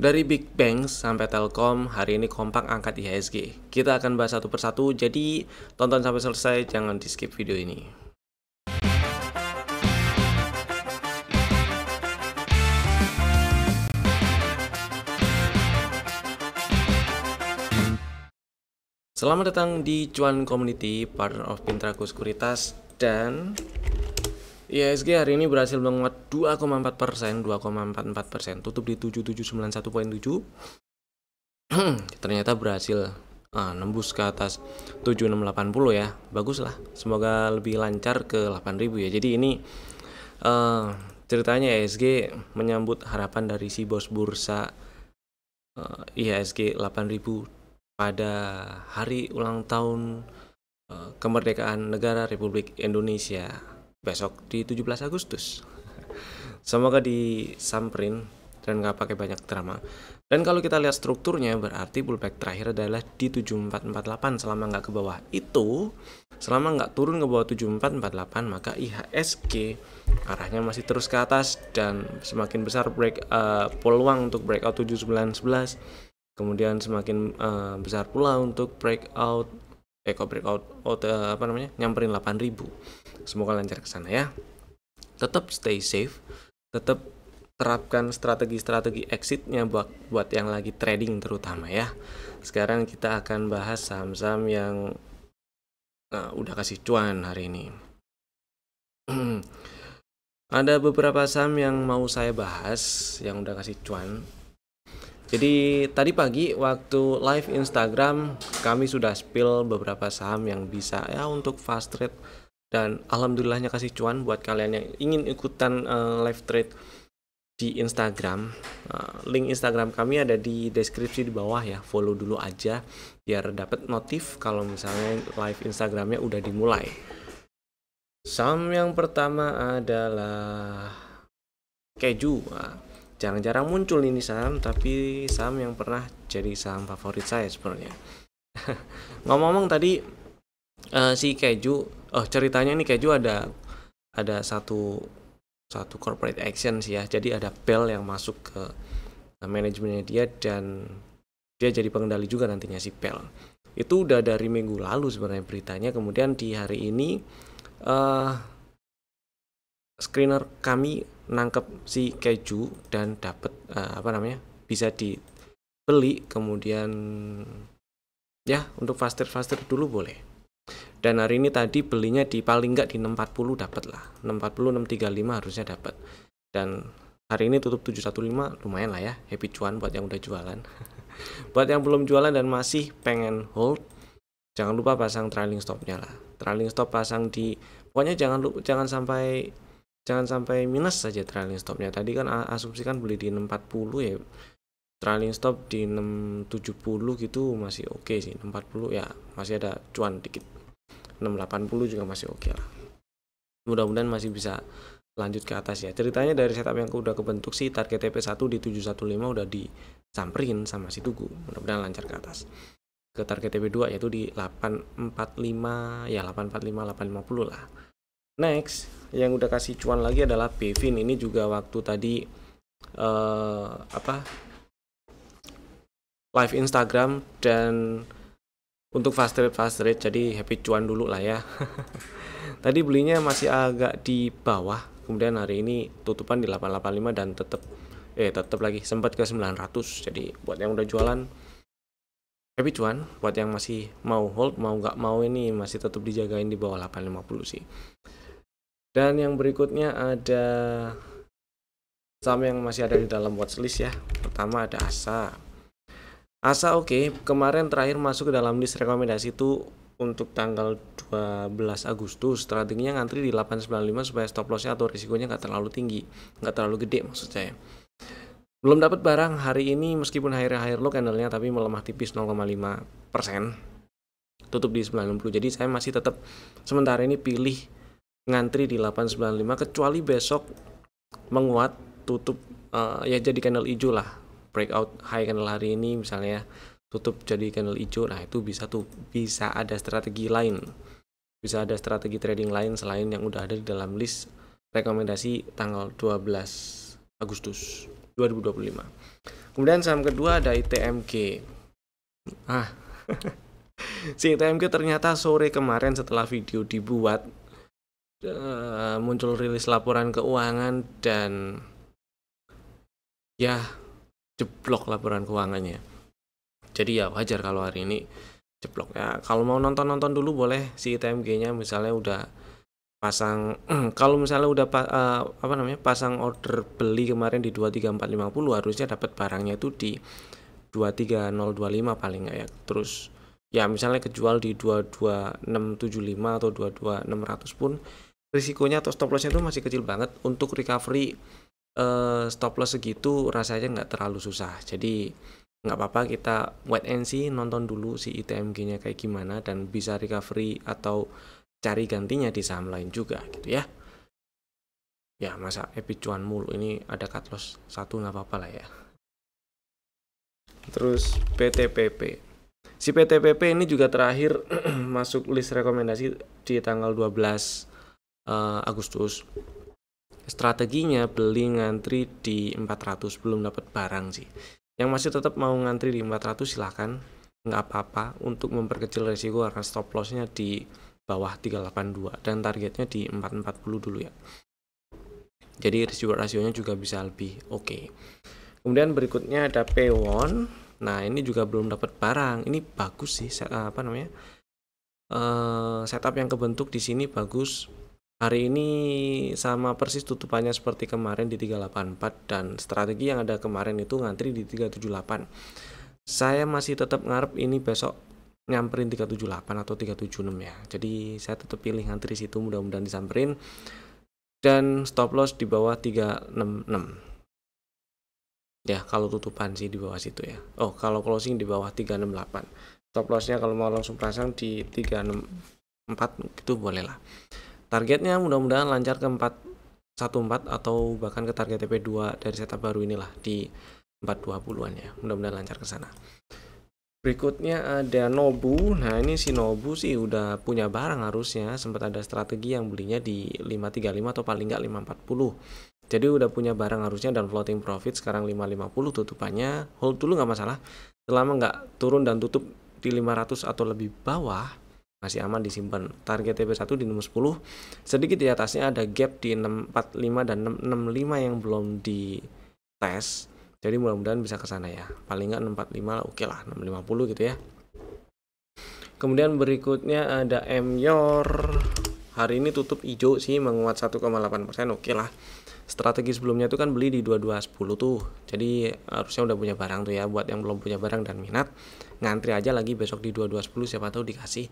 Dari Big Bang sampai Telkom, hari ini kompak angkat IHSG. Kita akan bahas satu persatu, jadi tonton sampai selesai, jangan di skip video ini. Selamat datang di Cuan Community, partner of Pintraku Sekuritas, dan IHSG hari ini berhasil menguat 2,4%, 2,44%, tutup di 7791.7. Ternyata berhasil nembus ke atas 7680 ya. Bagus lah, semoga lebih lancar ke 8000 ya. Jadi ini ceritanya IHSG menyambut harapan dari si bos bursa IHSG 8000 pada hari ulang tahun kemerdekaan negara Republik Indonesia besok di 17 Agustus. Semoga disamperin dan nggak pakai banyak drama. Dan kalau kita lihat strukturnya, berarti pullback terakhir adalah di 7448. Selama nggak ke bawah itu, selama nggak turun ke bawah 7448, maka IHSG arahnya masih terus ke atas dan semakin besar peluang untuk breakout 7911. Kemudian semakin besar pula untuk nyamperin 8000. Semoga lancar ke sana ya. Tetap stay safe, tetap terapkan strategi exitnya buat yang lagi trading terutama ya. Sekarang kita akan bahas saham-saham yang udah kasih cuan hari ini. Ada beberapa saham yang mau saya bahas yang udah kasih cuan. Jadi tadi pagi waktu live Instagram kami sudah spill beberapa saham yang bisa ya untuk fast trade, dan alhamdulillahnya kasih cuan buat kalian yang ingin ikutan live trade di Instagram. Link Instagram kami ada di deskripsi di bawah ya, follow dulu aja biar dapat notif kalau misalnya live Instagramnya udah dimulai. Saham yang pertama adalah Keju. Jarang-jarang muncul ini saham, tapi saham yang pernah jadi saham favorit saya sebenarnya. Ngomong-ngomong tadi si Keju, ceritanya nih Keju ada satu corporate action sih ya. Jadi ada Bell yang masuk ke manajemennya dia dan dia jadi pengendali juga nantinya si Bell. Itu udah dari minggu lalu sebenarnya beritanya. Kemudian di hari ini screener kami nangkep si Keju dan dapat bisa dibeli, kemudian ya untuk faster dulu boleh. Dan hari ini tadi belinya di paling nggak di 640 dapat lah, 640 635 harusnya dapat. Dan hari ini tutup 715, lumayan lah ya, happy cuan buat yang udah jualan. Buat yang belum jualan dan masih pengen hold, jangan lupa pasang trailing stopnya lah. Trailing stop pasang di, pokoknya jangan sampai minus saja trailing stopnya. Tadi kan asumsikan beli di 640 ya, trailing stop di 670 gitu masih oke sih. 640 ya masih ada cuan dikit. 680 juga masih oke lah. Mudah-mudahan masih bisa lanjut ke atas ya. Ceritanya dari setup yang udah kebentuk sih, target TP1 di 715 udah disamperin sama si Tugu. Mudah-mudahan lancar ke atas. Ke target TP2 yaitu di 845 ya, 845 850 lah. Next, yang udah kasih cuan lagi adalah Bevin. Ini juga waktu tadi live Instagram dan untuk fast trade jadi happy cuan dulu lah ya. Tadi belinya masih agak di bawah, kemudian hari ini tutupan di 885 dan tetap lagi sempat ke 900. Jadi buat yang udah jualan happy cuan, buat yang masih mau hold mau nggak mau ini masih tetap dijagain di bawah 850 sih. Dan yang berikutnya ada saham yang masih ada di dalam watchlist ya. Pertama ada Asa. Asa oke, kemarin terakhir masuk ke dalam list rekomendasi itu untuk tanggal 12 Agustus. Strateginya ngantri di 895 supaya stop lossnya atau risikonya nggak terlalu tinggi, nggak terlalu gede maksud saya. Belum dapat barang hari ini meskipun higher low candlenya, tapi melemah tipis 0,5%. Tutup di 960. Jadi saya masih tetap sementara ini pilih ngantri di 895 kecuali besok menguat tutup ya jadi candle hijau lah, breakout high candle hari ini misalnya tutup jadi candle hijau. Nah itu bisa ada strategi lain, bisa ada strategi trading lain selain yang udah ada di dalam list rekomendasi tanggal 12 Agustus 2025. Kemudian saham kedua ada ITMG. Si ITMG ternyata sore kemarin setelah video dibuat muncul rilis laporan keuangan dan ya jeblok laporan keuangannya. Jadi ya wajar kalau hari ini jeblok ya. Kalau mau nonton dulu boleh si ITMG-nya, misalnya udah pasang kalau misalnya udah pasang order beli kemarin di 23450, harusnya dapat barangnya itu di 23025 paling nggak ya. Terus ya misalnya kejual di 22675 atau 22600 pun risikonya atau stop lossnya itu masih kecil banget. Untuk recovery stop loss segitu rasanya nggak terlalu susah. Jadi nggak apa-apa, kita wait and see, nonton dulu si ITMG-nya kayak gimana dan bisa recovery atau cari gantinya di saham lain juga gitu ya. Ya masa epic cuan mulu, ini ada cut loss 1 nggak apa-apa lah ya. Terus PTPP. Si PTPP ini juga terakhir masuk list rekomendasi di tanggal 12 Agustus. Strateginya beli ngantri di 400, belum dapat barang sih. Yang masih tetap mau ngantri di 400 silahkan, nggak apa-apa untuk memperkecil resiko karena stop lossnya di bawah 382 dan targetnya di 440 dulu ya. Jadi rasionya juga bisa lebih oke. Kemudian berikutnya ada Pewon. Nah ini juga belum dapat barang. Ini bagus sih, setup yang kebentuk di sini bagus. Hari ini sama persis tutupannya seperti kemarin di 384 dan strategi yang ada kemarin itu ngantri di 378. Saya masih tetap ngarep ini besok nyamperin 378 atau 376 ya. Jadi saya tetap pilih ngantri situ, mudah-mudahan disamperin. Dan stop loss di bawah 366. Ya, kalau tutupan sih di bawah situ ya. Oh, kalau closing di bawah 368. Stop lossnya kalau mau langsung pasang di 364 gitu boleh lah. Targetnya mudah-mudahan lancar ke 414 atau bahkan ke target TP2 dari setup baru inilah di 420-an ya. Mudah-mudahan lancar ke sana. Berikutnya ada Nobu. Nah ini si Nobu sih udah punya barang harusnya. Sempat ada strategi yang belinya di 535 atau paling nggak 540. Jadi udah punya barang harusnya dan floating profit sekarang 550 tutupannya. Hold dulu nggak masalah. Selama nggak turun dan tutup di 500 atau lebih bawah masih aman disimpan. Target TP1 di 610. Sedikit di atasnya ada gap di 645 dan 665 yang belum dites. Jadi mudah-mudahan bisa ke sana ya. Paling nggak 645 oke lah, 650 gitu ya. Kemudian berikutnya ada Myor. Hari ini tutup hijau sih, menguat 1,8%, oke lah. Strategi sebelumnya itu kan beli di 2210 tuh. Jadi harusnya udah punya barang tuh ya. Buat yang belum punya barang dan minat, ngantri aja lagi besok di 2210, siapa tahu dikasih.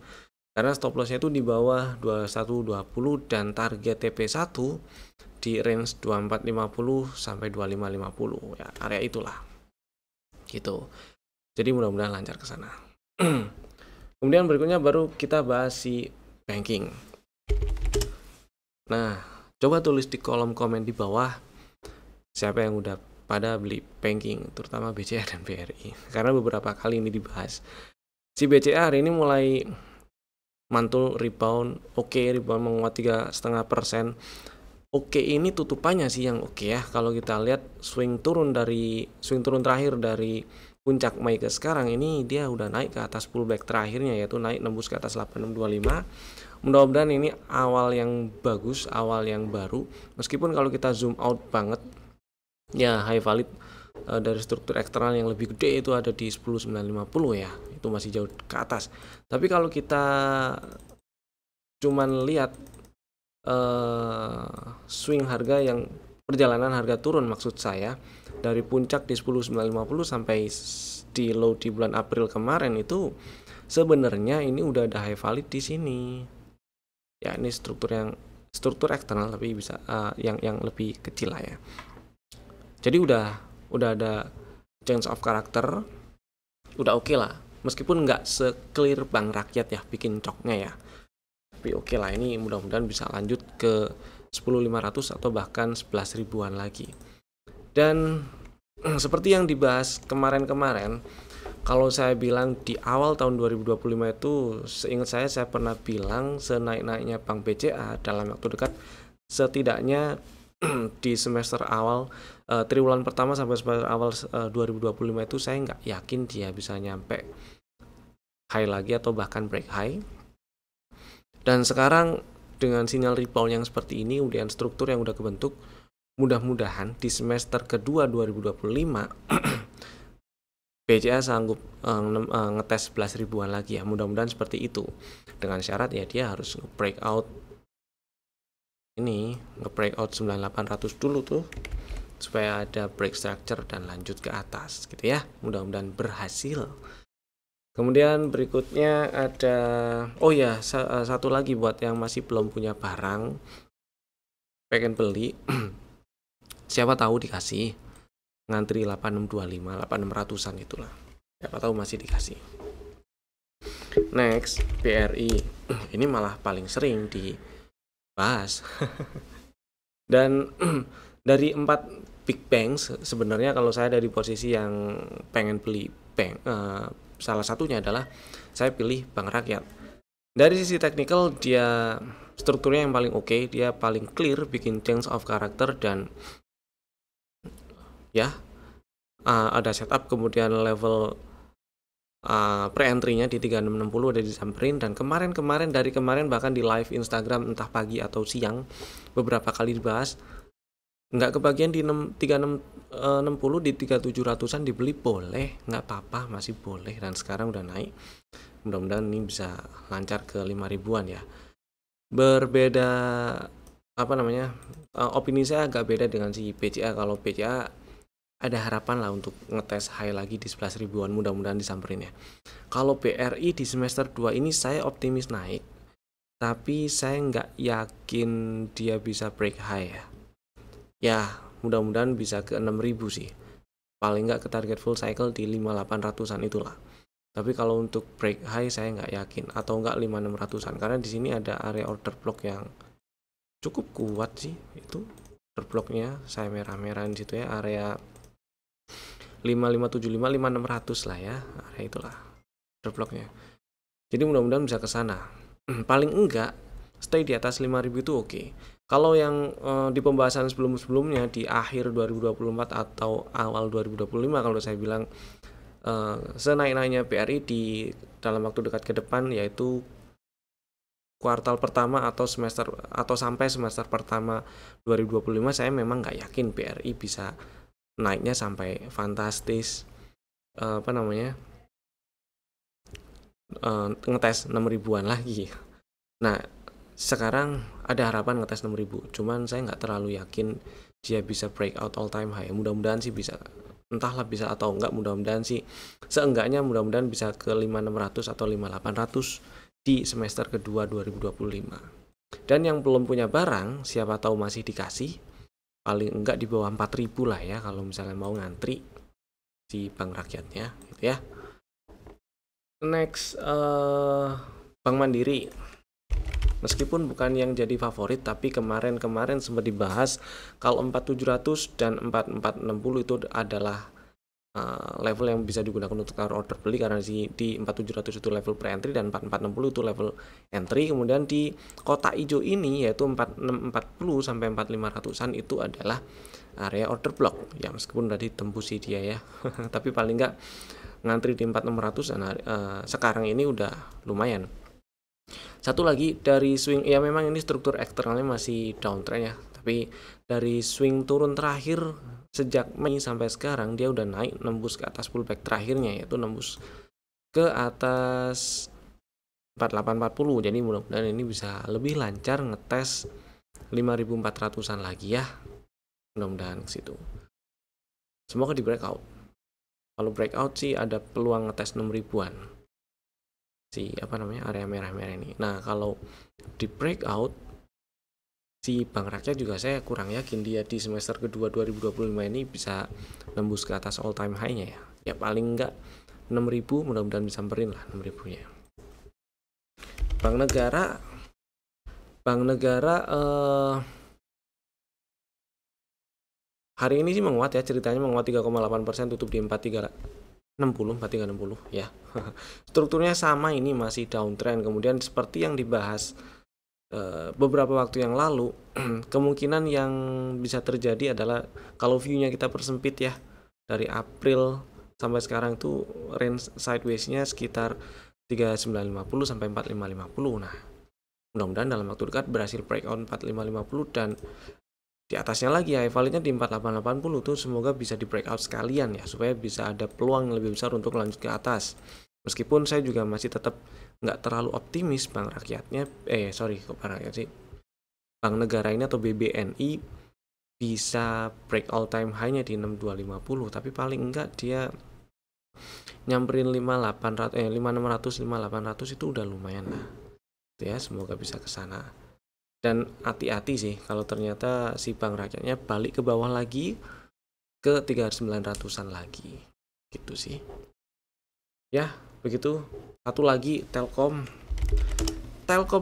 Karena stop lossnya itu di bawah 2120 dan target TP1 di range 2450 sampai 2550 ya, area itulah gitu. Jadi mudah-mudahan lancar ke sana. Kemudian berikutnya baru kita bahas si banking. Nah, coba tulis di kolom komen di bawah siapa yang udah pada beli banking, terutama BCA dan BRI, karena beberapa kali ini dibahas. Si BCA hari ini mulai mantul rebound, rebound menguat 3,5%. Oke, ini tutupannya sih yang oke ya. Kalau kita lihat swing turun terakhir dari puncak Mei ke sekarang ini dia udah naik ke atas pullback terakhirnya, yaitu naik nembus ke atas 8625. Mudah-mudahan ini awal yang bagus, awal yang baru. Meskipun kalau kita zoom out banget ya, high valid dari struktur eksternal yang lebih gede itu ada di 10950 ya. Itu masih jauh ke atas. Tapi kalau kita cuman lihat swing harga yang perjalanan harga turun, maksud saya dari puncak di 10950 sampai di low di bulan April kemarin itu sebenarnya ini udah ada high valid di sini ya. Ini struktur eksternal tapi bisa yang lebih kecil lah ya. Jadi udah ada change of character, udah oke lah, meskipun nggak se-clear bank rakyat ya bikin coknya ya. Tapi oke lah, ini mudah-mudahan bisa lanjut ke 10.500 atau bahkan 11 ribuan lagi. Dan seperti yang dibahas kemarin-kemarin, kalau saya bilang di awal tahun 2025 itu, seingat saya pernah bilang senaik-naiknya Bank BCA dalam waktu dekat, setidaknya di semester awal triwulan pertama sampai awal 2025 itu saya nggak yakin dia bisa nyampe high lagi atau bahkan break high. Dan sekarang dengan sinyal rebound yang seperti ini, kemudian struktur yang udah kebentuk, mudah-mudahan di semester kedua 2025 BCA sanggup ngetes 11 ribuan lagi ya, mudah-mudahan seperti itu. Dengan syarat ya dia harus breakout ini, nge-breakout 9800 dulu tuh, supaya ada break structure dan lanjut ke atas gitu ya. Mudah-mudahan berhasil. Kemudian berikutnya ada, oh ya, satu lagi buat yang masih belum punya barang, pengen beli, siapa tahu dikasih. Ngantri 8625, 8600-an itulah. Siapa tahu masih dikasih. Next, BRI. Ini malah paling sering dibahas. Dan dari 4 big banks, sebenarnya kalau saya dari posisi yang pengen beli bank, salah satunya adalah saya pilih Bank Rakyat. Dari sisi teknikal dia strukturnya yang paling oke, dia paling clear, bikin change of character, dan ya ada setup, kemudian level pre-entry-nya di 3660 udah disamperin. Dan kemarin bahkan di live Instagram entah pagi atau siang beberapa kali dibahas, nggak kebagian di 3660, di 3700-an dibeli boleh, nggak apa-apa, masih boleh. Dan sekarang udah naik, mudah-mudahan ini bisa lancar ke 5000-an ya. Berbeda opini saya agak beda dengan si BCA. Kalau BCA ada harapan lah untuk ngetes high lagi di 11 ribuan, mudah-mudahan disamperin ya. Kalau BRI di semester 2 ini saya optimis naik, tapi saya nggak yakin dia bisa break high ya. Ya, mudah-mudahan bisa ke 6000 sih. Paling nggak ke target full cycle di 5800-an itulah. Tapi kalau untuk break high saya nggak yakin, atau nggak 5600-an, karena di sini ada area order block yang cukup kuat sih. Itu order blocknya saya merah-merahin situ ya, area 5575, 5600 lah ya, area itulah order blocknya. Jadi mudah-mudahan bisa ke sana. Paling enggak stay di atas 5000 itu oke. Kalau yang di pembahasan sebelum-sebelumnya di akhir 2024 atau awal 2025, kalau saya bilang senaik-naiknya BRI di dalam waktu dekat ke depan, yaitu kuartal pertama atau semester atau sampai semester pertama 2025, saya memang nggak yakin BRI bisa naiknya sampai fantastis ngetes 6000-an lagi. Nah, sekarang ada harapan ngetes 6000, cuman saya nggak terlalu yakin dia bisa breakout all time high. Mudah-mudahan sih bisa, entahlah bisa atau enggak, mudah-mudahan sih seenggaknya mudah-mudahan bisa ke 5600 atau 5800 di semester kedua 2025. Dan yang belum punya barang, siapa tahu masih dikasih, paling enggak di bawah 4000 lah ya, kalau misalnya mau ngantri di Bank Rakyatnya gitu ya. Next, Bank Mandiri. Meskipun bukan yang jadi favorit, tapi kemarin sempat dibahas kalau 4700 dan 4460 itu adalah level yang bisa digunakan untuk taruh order beli, karena di 4700 itu level pre-entry dan 4460 itu level entry. Kemudian di kotak hijau ini yaitu 4640 sampai 4500-an itu adalah area order block ya, meskipun udah ditembusi dia ya. Tapi paling enggak ngantri di 4600 dan sekarang ini udah lumayan. Satu lagi dari swing, ya memang ini struktur eksternalnya masih downtrend ya, tapi dari swing turun terakhir sejak Mei sampai sekarang dia udah naik, nembus ke atas pullback terakhirnya, yaitu nembus ke atas 4840. Jadi mudah-mudahan ini bisa lebih lancar ngetes 5400-an lagi ya, mudah-mudahan ke situ. Semoga di breakout. Kalau breakout sih ada peluang ngetes 6000-an si area merah-merah ini. Nah, kalau di breakout si Bank Rakyat juga saya kurang yakin dia di semester kedua 2025 ini bisa nembus ke atas all time high-nya ya. Ya paling enggak 6000, mudah-mudahan disamperin lah 6000-nya. Bank Negara hari ini sih menguat ya, ceritanya menguat 3,8%, tutup di 4360 ya. Strukturnya sama, ini masih downtrend. Kemudian seperti yang dibahas beberapa waktu yang lalu, kemungkinan yang bisa terjadi adalah kalau view-nya kita persempit ya, dari April sampai sekarang itu range sideways-nya sekitar 3950 sampai 4550. Nah, mudah-mudahan dalam waktu dekat berhasil breakout 4550 dan di atasnya lagi high value-nya di 4880 tuh semoga bisa di breakout sekalian ya, supaya bisa ada peluang yang lebih besar untuk lanjut ke atas. Meskipun saya juga masih tetap nggak terlalu optimis bank rakyatnya, kok bank rakyat sih, bank negara ini atau BBNI bisa break all time high-nya di 6250, tapi paling enggak dia nyamperin 5600 5800 itu udah lumayan lah ya, semoga bisa ke sana. Dan hati-hati sih kalau ternyata si bank rakyatnya balik ke bawah lagi ke 3900-an lagi gitu sih ya. Begitu. Satu lagi Telkom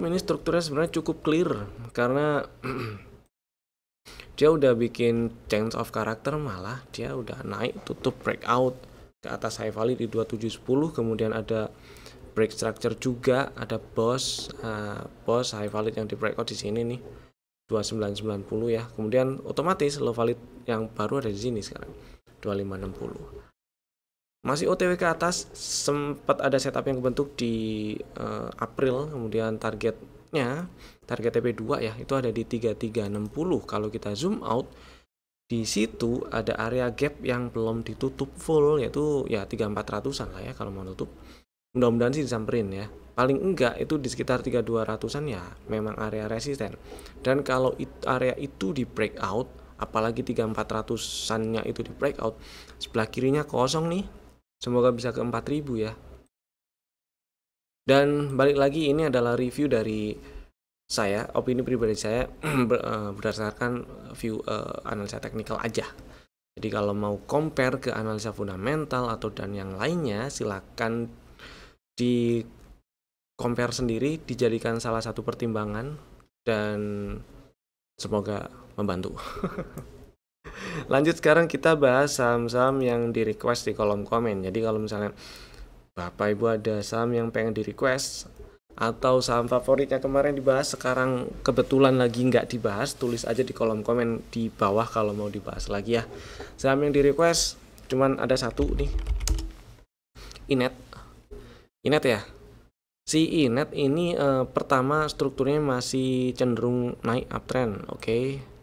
ini strukturnya sebenarnya cukup clear karena dia udah bikin change of character, malah dia udah naik tutup breakout ke atas high value di 2710, kemudian ada break structure juga, ada boss high value yang di breakout di sini nih 2990 ya, kemudian otomatis low value yang baru ada di sini sekarang 2560. Masih OTW ke atas, sempat ada setup yang kebentuk di April, kemudian target TP2 ya, itu ada di 3360. Kalau kita zoom out, di situ ada area gap yang belum ditutup full, yaitu ya 3400-an lah ya kalau mau tutup. Mudah-mudahan sih disamperin ya. Paling enggak itu di sekitar 3200-an ya, memang area resisten. Dan kalau area itu di breakout, apalagi 3400-annya itu di breakout, sebelah kirinya kosong nih. Semoga bisa ke 4000 ya. Dan balik lagi, ini adalah review dari saya, opini pribadi saya berdasarkan view analisa teknikal aja. Jadi kalau mau compare ke analisa fundamental atau dan yang lainnya, silakan di compare sendiri, dijadikan salah satu pertimbangan, dan semoga membantu. Lanjut, sekarang kita bahas saham-saham yang di request di kolom komen. Jadi kalau misalnya Bapak Ibu ada saham yang pengen di request atau saham favoritnya kemarin dibahas, sekarang kebetulan lagi nggak dibahas, tulis aja di kolom komen di bawah kalau mau dibahas lagi ya. Saham yang di request cuman ada satu nih, Inet ya. Si Inet ini pertama strukturnya masih cenderung naik uptrend, oke.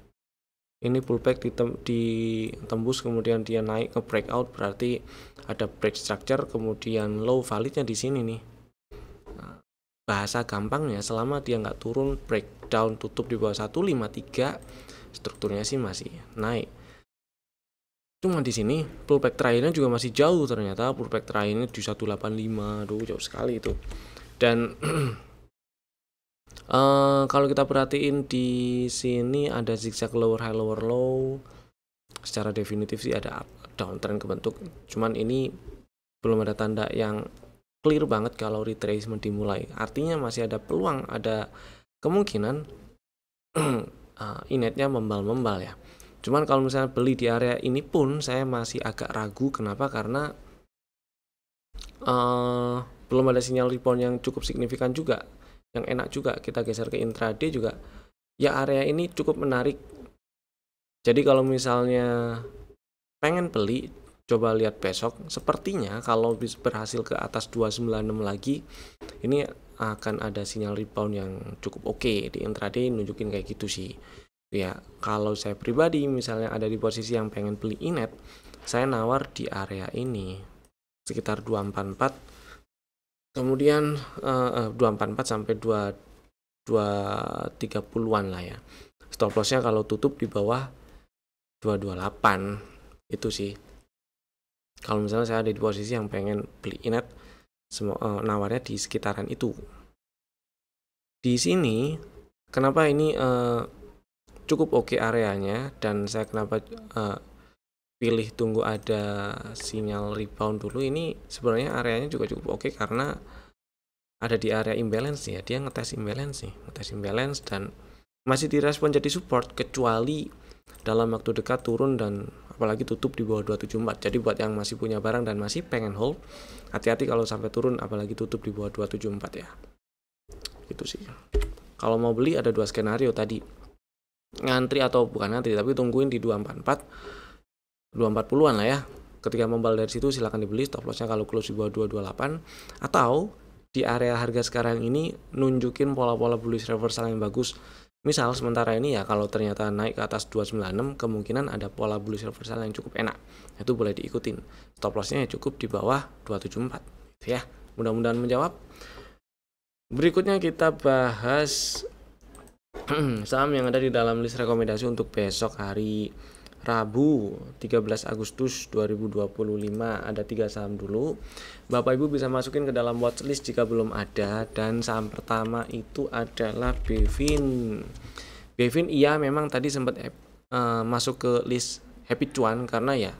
Ini pullback ditembus, kemudian dia naik ke breakout, berarti ada break structure, kemudian low value-nya di sini nih. Bahasa gampangnya, selama dia nggak turun breakdown tutup di bawah 153, strukturnya sih masih naik. Cuma di sini pullback terakhirnya juga masih jauh, ternyata pullback terakhirnya di 185, aduh jauh sekali itu. Dan kalau kita perhatiin di sini ada zigzag lower high lower low, secara definitif sih ada downtrend kebentuk, cuman ini belum ada tanda yang clear banget kalau retracement dimulai, artinya masih ada peluang, ada kemungkinan Inetnya membal ya. Cuman kalau misalnya beli di area ini pun saya masih agak ragu. Kenapa? Karena belum ada sinyal rebound yang cukup signifikan juga, yang enak juga. Kita geser ke intraday juga ya, area ini cukup menarik. Jadi kalau misalnya pengen beli, coba lihat besok. Sepertinya kalau berhasil ke atas 296 lagi, ini akan ada sinyal rebound yang cukup oke. Di intraday nunjukin kayak gitu sih ya. Kalau saya pribadi misalnya ada di posisi yang pengen beli Inet, saya nawar di area ini sekitar 244, kemudian 244 sampai 230-an lah ya. Stop lossnya kalau tutup di bawah 228 itu sih. Kalau misalnya saya ada di posisi yang pengen beli Inet, nawarnya di sekitaran itu. Di sini kenapa ini cukup oke areanya, dan saya kenapa pilih tunggu ada sinyal rebound dulu. Ini sebenarnya areanya juga cukup oke karena ada di area imbalance ya. Dia ngetes imbalance dan masih direspon jadi support, kecuali dalam waktu dekat turun dan apalagi tutup di bawah 274. Jadi buat yang masih punya barang dan masih pengen hold, hati-hati kalau sampai turun apalagi tutup di bawah 274 ya. Gitu sih. Kalau mau beli ada dua skenario tadi, ngantri atau bukan ngantri tapi tungguin di 240-an lah ya. Ketika membal dari situ silahkan dibeli, stop lossnya kalau close di bawah 228, atau di area harga sekarang ini nunjukin pola-pola bullish reversal yang bagus. Misal sementara ini ya kalau ternyata naik ke atas 296, kemungkinan ada pola bullish reversal yang cukup enak, itu boleh diikutin. Stop lossnya ya cukup di bawah 274 ya. Mudah-mudahan menjawab. Berikutnya kita bahas saham yang ada di dalam list rekomendasi untuk besok hari Rabu 13 Agustus 2025. Ada 3 saham dulu. Bapak Ibu bisa masukin ke dalam watchlist jika belum ada. Dan saham pertama itu adalah Bevin. Bevin iya memang tadi sempat masuk ke list happy cuan karena ya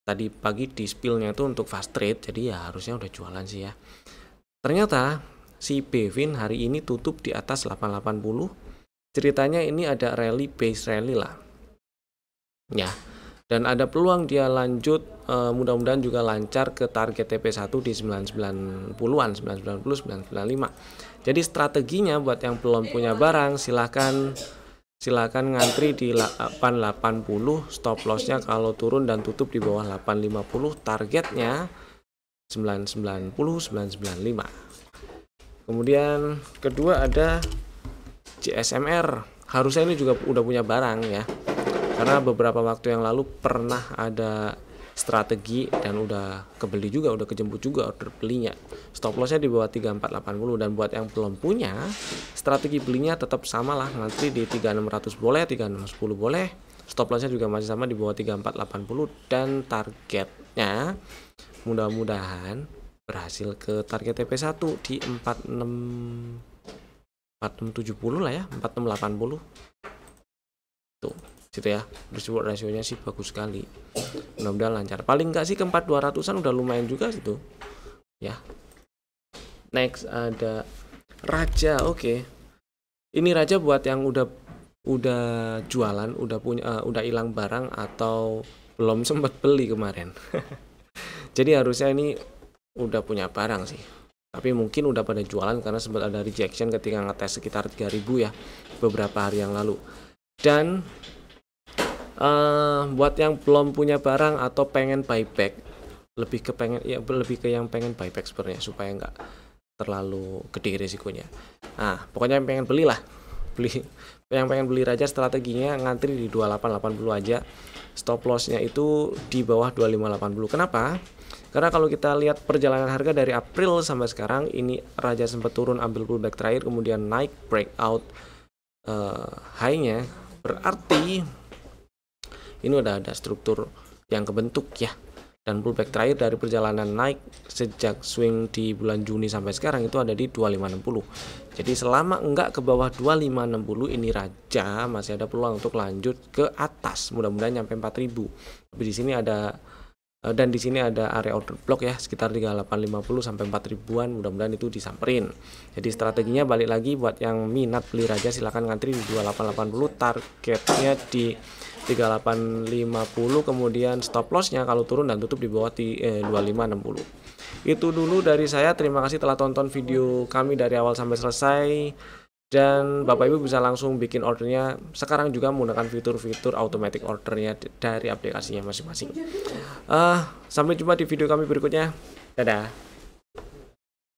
tadi pagi di spillnya itu untuk fast trade, jadi ya harusnya udah jualan sih ya. Ternyata si Bevin hari ini tutup di atas 880. Ceritanya ini ada rally, base rally lah ya, dan ada peluang dia lanjut, mudah-mudahan juga lancar ke target TP1 di 990-an, 990, 995. Jadi strateginya buat yang belum punya barang silakan ngantri di 880, stop lossnya kalau turun dan tutup di bawah 850, targetnya 990, 995. Kemudian kedua ada CSMR. Harusnya ini juga udah punya barang ya, karena beberapa waktu yang lalu pernah ada strategi dan udah kebeli juga, udah kejemput juga order belinya. Stop lossnya di bawah 3480, dan buat yang belum punya, strategi belinya tetap sama lah, ngantri di 3600 boleh, 3610 boleh. Stop lossnya juga masih sama di bawah 3480, dan targetnya mudah-mudahan berhasil ke target TP1 di 4670 lah ya, 4680 tuh situ ya. Reward rasionya sih bagus sekali, mudah-mudahan lancar. Paling enggak sih ke 4200-an udah lumayan juga situ ya. Next ada Raja. Oke. Ini Raja buat yang udah jualan, udah hilang barang atau belum sempat beli kemarin. Jadi harusnya ini udah punya barang sih, tapi mungkin udah pada jualan karena sempat ada rejection ketika ngetes sekitar 3000 ya beberapa hari yang lalu. Dan buat yang belum punya barang atau pengen buyback, lebih ke yang pengen buyback sebenarnya supaya nggak terlalu gede risikonya. Nah pokoknya yang pengen beli yang pengen beli Raja, strateginya ngantri di 2880 aja. Stop lossnya itu di bawah 2580. Kenapa? Karena kalau kita lihat perjalanan harga dari April sampai sekarang, ini Raja sempat turun ambil pullback terakhir, kemudian naik breakout high-nya, berarti ini udah ada struktur yang kebentuk ya. Dan pullback terakhir dari perjalanan naik sejak swing di bulan Juni sampai sekarang itu ada di 2560. Jadi selama enggak ke bawah 2560, ini Raja masih ada peluang untuk lanjut ke atas, mudah-mudahan nyampe 4000. Tapi di sini ada area order block ya sekitar 3850 sampai 4000-an, mudah-mudahan itu disamperin. Jadi strateginya balik lagi buat yang minat beli Raja silakan ngantri di 2880, targetnya di 3850, kemudian stop lossnya kalau turun dan tutup di bawah 2560. Itu dulu dari saya. Terima kasih telah tonton video kami dari awal sampai selesai, dan Bapak Ibu bisa langsung bikin ordernya sekarang juga menggunakan fitur-fitur automatic ordernya dari aplikasinya masing-masing. Sampai jumpa di video kami berikutnya. Dadah.